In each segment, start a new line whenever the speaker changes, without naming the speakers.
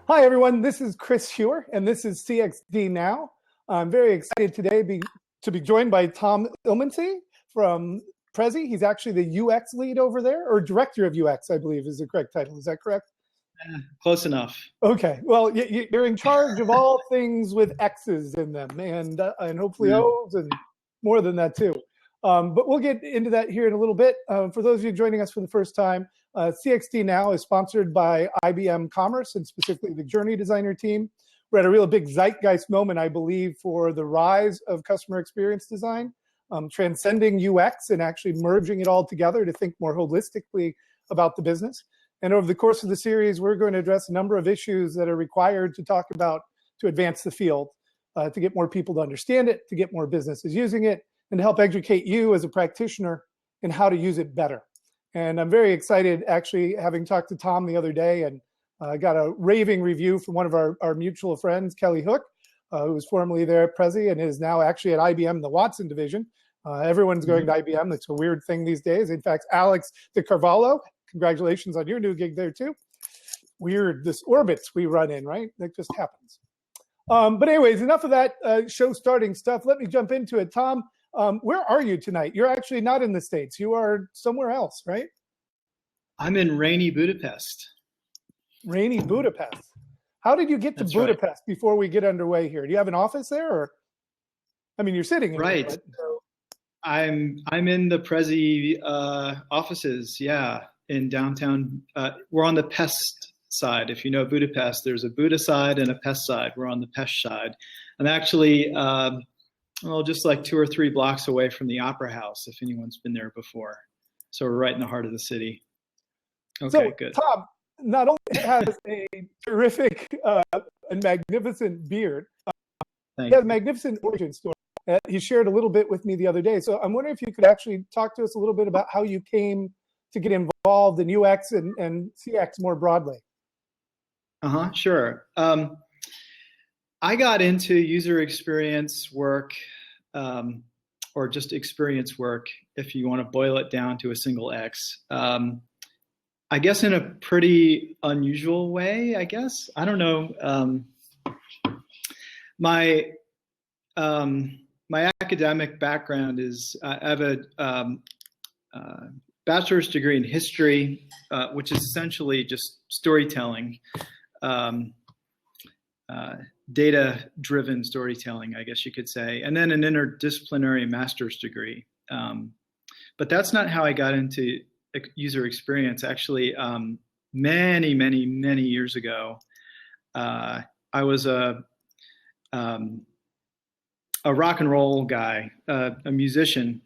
Hi, everyone. This is Chris Heuer, and this is CXD Now. I'm very excited today to be joined by Tom Illmensee from Prezi. He's actually the UX lead over there, or director of UX, I believe is the correct title. Is that correct?
Close enough.
Okay. Well, you're in charge of all things with X's in them, and hopefully O's, and more than that too. But we'll get into that here in a little bit. For those of you joining us for the first time, CXD Now is sponsored by IBM Commerce and specifically the Journey Designer team. We're at a real big zeitgeist moment, I believe, for the rise of customer experience design, transcending UX and actually merging it all together to think more holistically about the business. And over the course of the series, we're going to address a number of issues that are required to talk about to advance the field, to get more people to understand it, to get more businesses using it, and to help educate you as a practitioner in how to use it better. And I'm very excited, actually, having talked to Tom the other day, and got a raving review from one of our mutual friends, Kelly Hook, who was formerly there at Prezi and is now actually at IBM, the Watson division. Everyone's going to IBM. That's a weird thing these days. In fact, Alex de Carvalho, congratulations on your new gig there too. Weird, this orbits we run in, right? That just happens. But anyways, enough of that show starting stuff. Let me jump into it. Tom, where are you tonight? You're actually not in the States. You are somewhere else, right?
I'm in rainy Budapest.
Rainy Budapest. How did you get to Budapest before we get underway here? Do you have an office there, or? I mean, you're sitting in
right.
It,
I'm in the Prezi offices, in downtown. We're on the Pest side. If you know Budapest, there's a Buda side and a Pest side. We're on the Pest side. I'm actually just like 2 or 3 blocks away from the Opera House, if anyone's been there before. So we're right in the heart of the city. Okay, good.
Tom not only has a terrific and magnificent beard, he has a magnificent origin story. He shared a little bit with me the other day. So I'm wondering if you could actually talk to us a little bit about how you came to get involved in UX and CX more broadly.
Sure. I got into user experience work, or just experience work, if you want to boil it down to a single X. I guess in a pretty unusual way, I guess. I don't know. My academic background is I have a bachelor's degree in history, which is essentially just storytelling. Data-driven storytelling, I guess you could say, and then an interdisciplinary master's degree. But that's not how I got into user experience. Actually, many, many, many years ago, I was a rock and roll guy, a musician,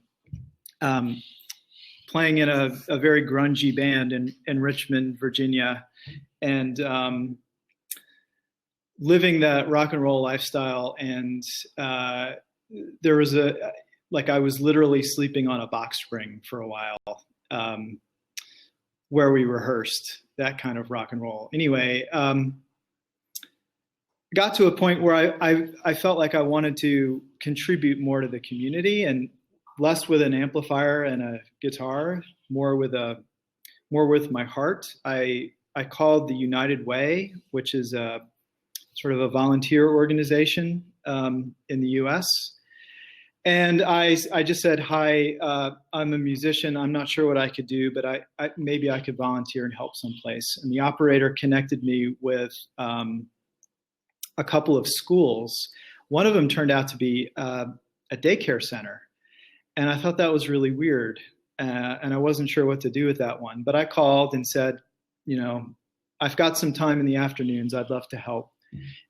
playing in a very grungy band in Richmond, Virginia, and living that rock and roll lifestyle. And there was I was literally sleeping on a box spring for a while, where we rehearsed that kind of rock and roll. Anyway, got to a point where I felt like I wanted to contribute more to the community, and less with an amplifier and a guitar, more with my heart. I called the United Way, which is a sort of a volunteer organization in the U.S. And I just said, hi, I'm a musician. I'm not sure what I could do, but maybe I could volunteer and help someplace. And the operator connected me with a couple of schools. One of them turned out to be a daycare center. And I thought that was really weird. And I wasn't sure what to do with that one. But I called and said, I've got some time in the afternoons. I'd love to help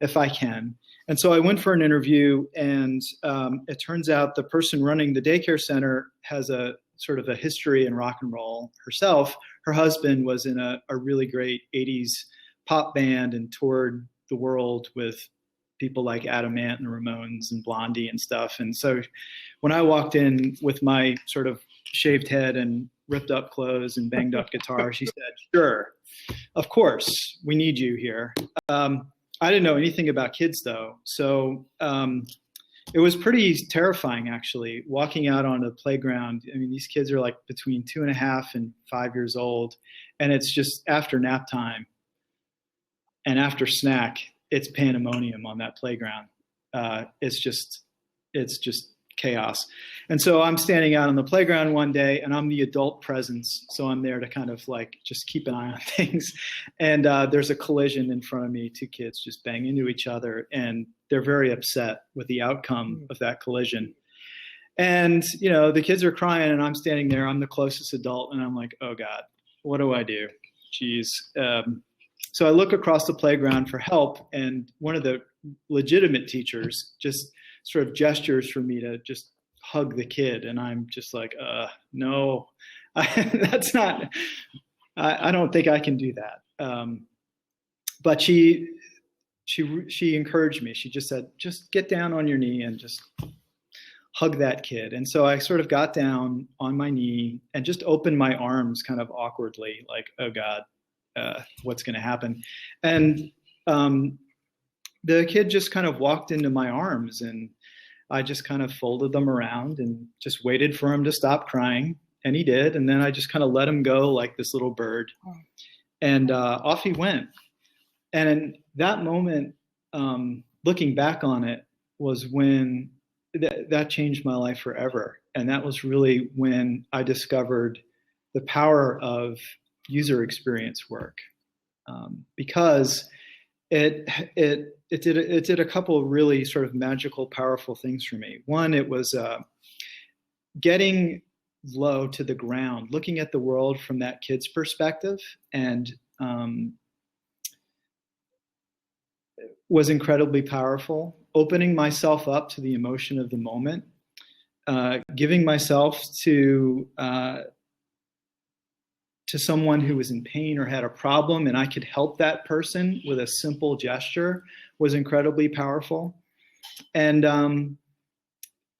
if I can. And so I went for an interview, and it turns out the person running the daycare center has a sort of a history in rock and roll herself. Her husband was in a really great 80s pop band and toured the world with people like Adam Ant and the Ramones and Blondie and stuff. And so when I walked in with my sort of shaved head and ripped up clothes and banged up guitar, she said, sure, of course, we need you here. I didn't know anything about kids, though. So it was pretty terrifying, actually, walking out on a playground. I mean, these kids are like between 2.5 and 5 years old, and it's just after nap time. And after snack, it's pandemonium on that playground. It's just chaos. And so I'm standing out on the playground one day, and I'm the adult presence. So I'm there to kind of like just keep an eye on things. And there's a collision in front of me, two kids just bang into each other, and they're very upset with the outcome of that collision. And, you know, the kids are crying, and I'm standing there. I'm the closest adult, and I'm like, oh God, what do I do? Jeez. So I look across the playground for help, and one of the legitimate teachers just sort of gestures for me to just hug the kid. And I'm just like, no, that's not, I don't think I can do that. But she encouraged me. She just said, just get down on your knee and just hug that kid. And so I sort of got down on my knee and just opened my arms kind of awkwardly, like, oh God, what's going to happen? And the kid just kind of walked into my arms, and I just kind of folded them around and just waited for him to stop crying. And he did. And then I just kind of let him go like this little bird. And off he went. And in that moment, looking back on it, was when that changed my life forever. And that was really when I discovered the power of user experience work, because it did a couple of really sort of magical, powerful things for me. One, it was getting low to the ground, looking at the world from that kid's perspective, and was incredibly powerful. Opening myself up to the emotion of the moment, giving myself to someone who was in pain or had a problem, and I could help that person with a simple gesture, was incredibly powerful. And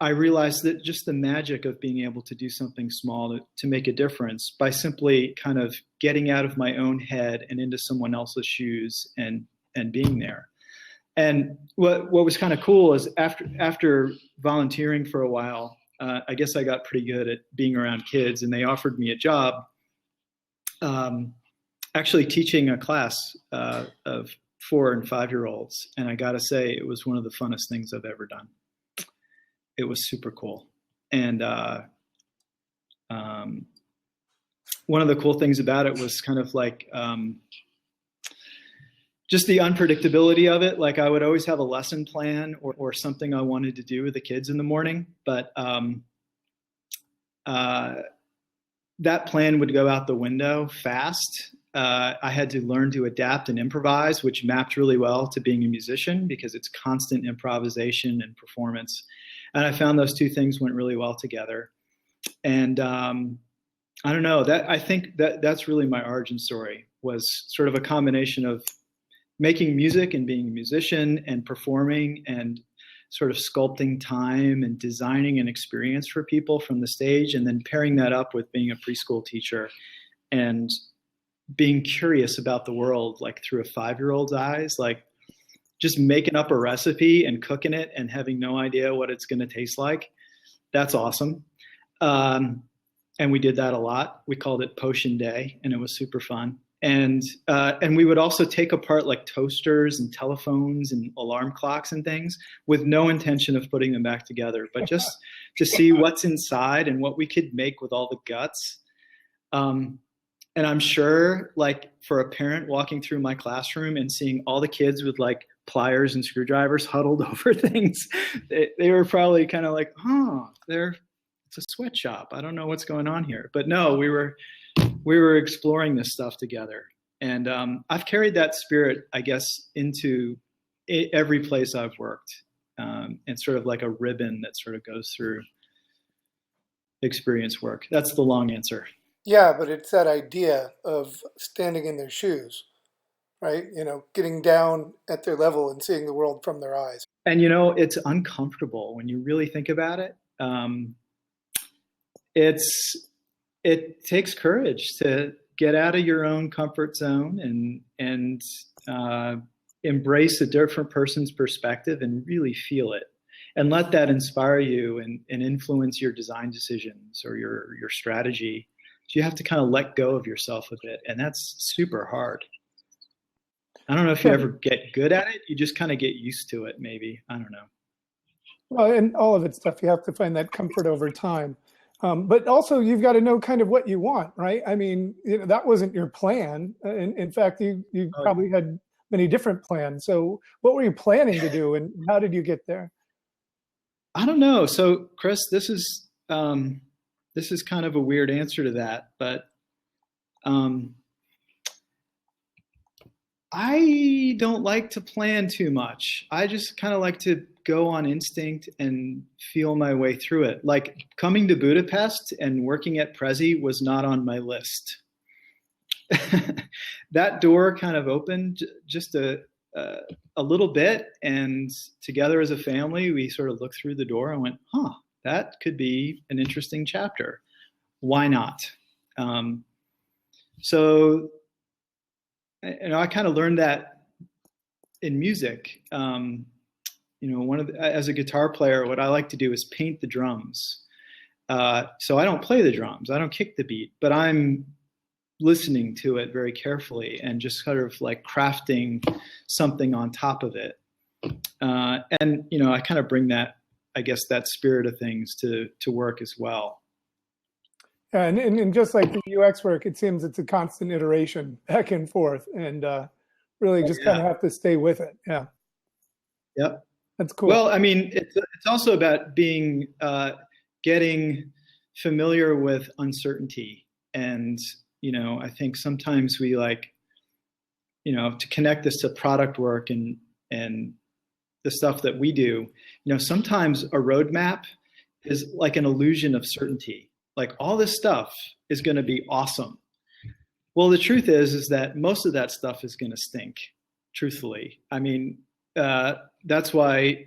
I realized that just the magic of being able to do something small to make a difference by simply kind of getting out of my own head and into someone else's shoes and being there. And what was kind of cool is after volunteering for a while, I guess I got pretty good at being around kids, and they offered me a job actually teaching a class of 4 and 5-year-olds. And I got to say, it was one of the funnest things I've ever done. It was super cool. And one of the cool things about it was kind of like just the unpredictability of it. Like I would always have a lesson plan or something I wanted to do with the kids in the morning. But that plan would go out the window fast. I had to learn to adapt and improvise, which mapped really well to being a musician because it's constant improvisation and performance. And I found those two things went really well together. And I don't know, I think that's really my origin story, was sort of a combination of making music and being a musician and performing and sort of sculpting time and designing an experience for people from the stage, and then pairing that up with being a preschool teacher and being curious about the world, like through a 5-year-old's eyes, like just making up a recipe and cooking it and having no idea what it's going to taste like. That's awesome. And we did that a lot. We called it Potion Day, and it was super fun. And we would also take apart like toasters and telephones and alarm clocks and things with no intention of putting them back together, but just to see what's inside and what we could make with all the guts. And I'm sure, like, for a parent walking through my classroom and seeing all the kids with like pliers and screwdrivers huddled over things, they were probably kind of like, it's a sweatshop. I don't know what's going on here. But no, we were exploring this stuff together. And I've carried that spirit, I guess, into every place I've worked. It's sort of like a ribbon that sort of goes through experience work. That's the long answer.
Yeah, but it's that idea of standing in their shoes, right? You know, getting down at their level and seeing the world from their eyes.
And, you know, it's uncomfortable when you really think about it. It takes courage to get out of your own comfort zone and embrace a different person's perspective and really feel it, and let that inspire you and influence your design decisions or your strategy. So you have to kind of let go of yourself a bit, and that's super hard. I don't know if you ever get good at it. You just kind of get used to it, maybe. I don't know.
Well, and all of it's stuff, you have to find that comfort over time. But also, you've got to know kind of what you want, right? I mean, that wasn't your plan. In fact, you probably had many different plans. So what were you planning to do, and how did you get there?
I don't know. So, Chris, this is kind of a weird answer to that, but I don't like to plan too much. I just kind of like to go on instinct and feel my way through it. Like coming to Budapest and working at Prezi was not on my list. That door kind of opened just a little bit, and together as a family, we sort of looked through the door and went, huh, that could be an interesting chapter. Why not? So I kind of learned that in music. As a guitar player, what I like to do is paint the drums. So I don't play the drums, I don't kick the beat, but I'm listening to it very carefully and just sort of like crafting something on top of it. I kind of bring that, I guess, that spirit of things to work as well.
And just like the UX work, it seems it's a constant iteration back and forth, and really just kind of have to stay with it. Yeah.
Yep.
That's cool.
Well, I mean, it's also about getting familiar with uncertainty. And, I think sometimes we to connect this to product work and the stuff that we do, sometimes a roadmap is like an illusion of certainty. Like all this stuff is going to be awesome. Well, the truth is that most of that stuff is going to stink, truthfully. I mean, that's why,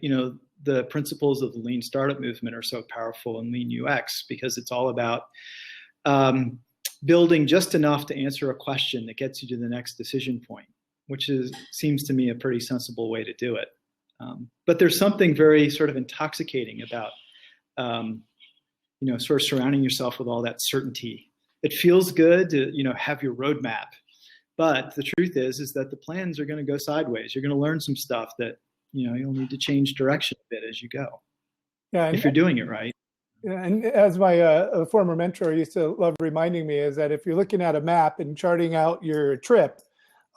the principles of the lean startup movement are so powerful in lean UX, because it's all about building just enough to answer a question that gets you to the next decision point, which seems to me a pretty sensible way to do it. But there's something very sort of intoxicating about sort of surrounding yourself with all that certainty. It feels good to, have your roadmap, but the truth is that the plans are going to go sideways. You're going to learn some stuff that, you'll need to change direction a bit as you go. Yeah, if you're doing it right.
And as my former mentor used to love reminding me, is that if you're looking at a map and charting out your trip,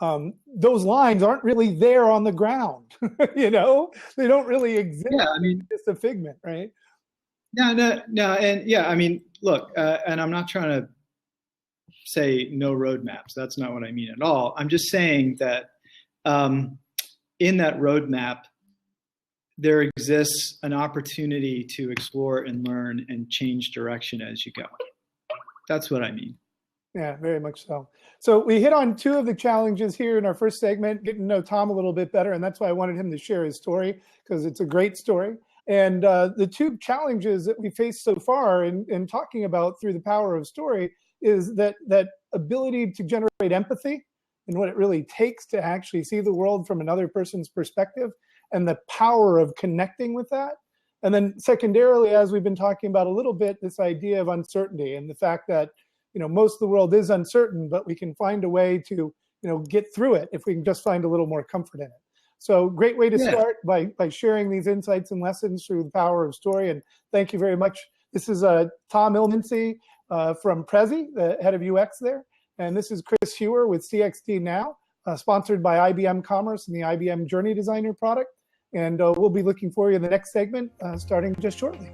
those lines aren't really there on the ground. They don't really exist. Yeah, I mean, it's just a figment, right?
No, and yeah, I mean, look, and I'm not trying to say no roadmaps. That's not what I mean at all. I'm just saying that in that roadmap, there exists an opportunity to explore and learn and change direction as you go. That's what I mean.
Yeah, very much so. So we hit on two of the challenges here in our first segment, getting to know Tom a little bit better, and that's why I wanted him to share his story, because it's a great story. And the two challenges that we faced so far in talking about through the power of story is that ability to generate empathy and what it really takes to actually see the world from another person's perspective, and the power of connecting with that. And then secondarily, as we've been talking about a little bit, this idea of uncertainty and the fact that, most of the world is uncertain, but we can find a way to, get through it if we can just find a little more comfort in it. So great way to start by sharing these insights and lessons through the power of story. And thank you very much. This is Tom Illmensee from Prezi, the head of UX there. And this is Chris Heuer with CXD Now, sponsored by IBM Commerce and the IBM Journey Designer product. And we'll be looking for you in the next segment, starting just shortly.